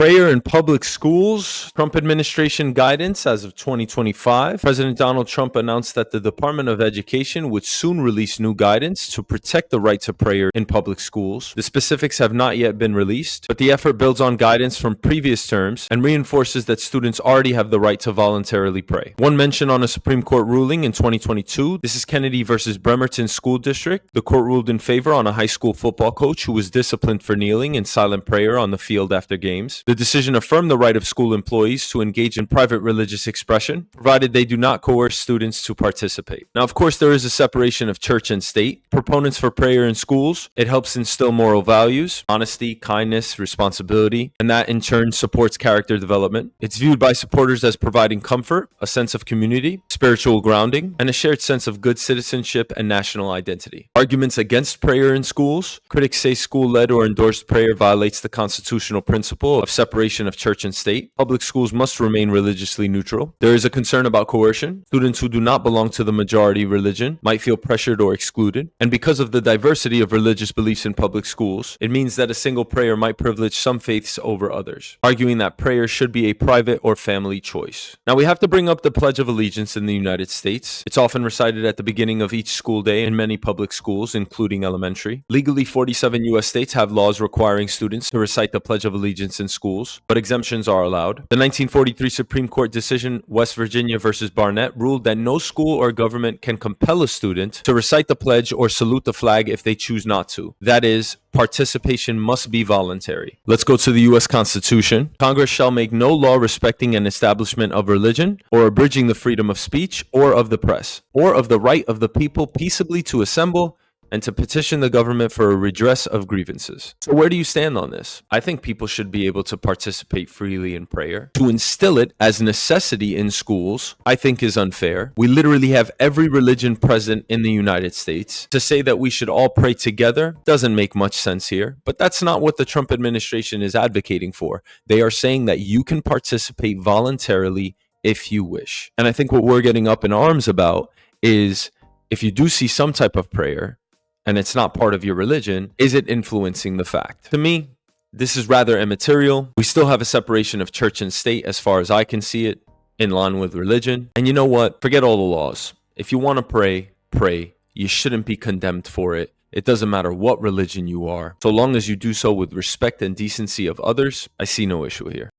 Prayer in public schools. Trump administration guidance as of 2025. President Donald Trump announced that the Department of Education would soon release new guidance to protect the right to prayer in public schools. The specifics have not yet been released, but the effort builds on guidance from previous terms and reinforces that students already have the right to voluntarily pray. One mention on a Supreme Court ruling in 2022. This is Kennedy versus Bremerton School District. The court ruled in favor on a high school football coach who was disciplined for kneeling in silent prayer on the field after games. The decision affirmed the right of school employees to engage in private religious expression, provided they do not coerce students to participate. Now, of course, there is a separation of church and state. Proponents for prayer in schools, it helps instill moral values, honesty, kindness, responsibility, and that in turn supports character development. It's viewed by supporters as providing comfort, a sense of community, spiritual grounding, and a shared sense of good citizenship and national identity. Arguments against prayer in schools. Critics say school-led or endorsed prayer violates the constitutional principle of separation of church and state. Public schools must remain religiously neutral. There is a concern about coercion. Students who do not belong to the majority religion might feel pressured or excluded. And because of the diversity of religious beliefs in public schools, it means that a single prayer might privilege some faiths over others, arguing that prayer should be a private or family choice. Now, we have to bring up the Pledge of Allegiance in the United States. It's often recited at the beginning of each school day in many public schools, including elementary. Legally, 47 U.S. states have laws requiring students to recite the Pledge of Allegiance in schools, but exemptions are allowed. The 1943 Supreme Court decision, West Virginia versus Barnett, ruled that no school or government can compel a student to recite the pledge or salute the flag if they choose not to. That is, participation must be voluntary. Let's go to the U.S. Constitution. Congress shall make no law respecting an establishment of religion or abridging the freedom of speech or of the press or of the right of the people peaceably to assemble and to petition the government for a redress of grievances. So where do you stand on this? I think people should be able to participate freely in prayer. To instill it as necessity in schools, I think is unfair. We literally have every religion present in the United States. To say that we should all pray together doesn't make much sense here, but that's not what the Trump administration is advocating for. They are saying that you can participate voluntarily if you wish. And I think what we're getting up in arms about is if you do see some type of prayer, and it's not part of your religion, is it influencing the fact? To me, this is rather immaterial. We still have a separation of church and state as far as I can see it, in line with religion. And you know what? Forget all the laws. If you want to pray, pray. You shouldn't be condemned for it. It doesn't matter what religion you are. So long as you do so with respect and decency of others, I see no issue here.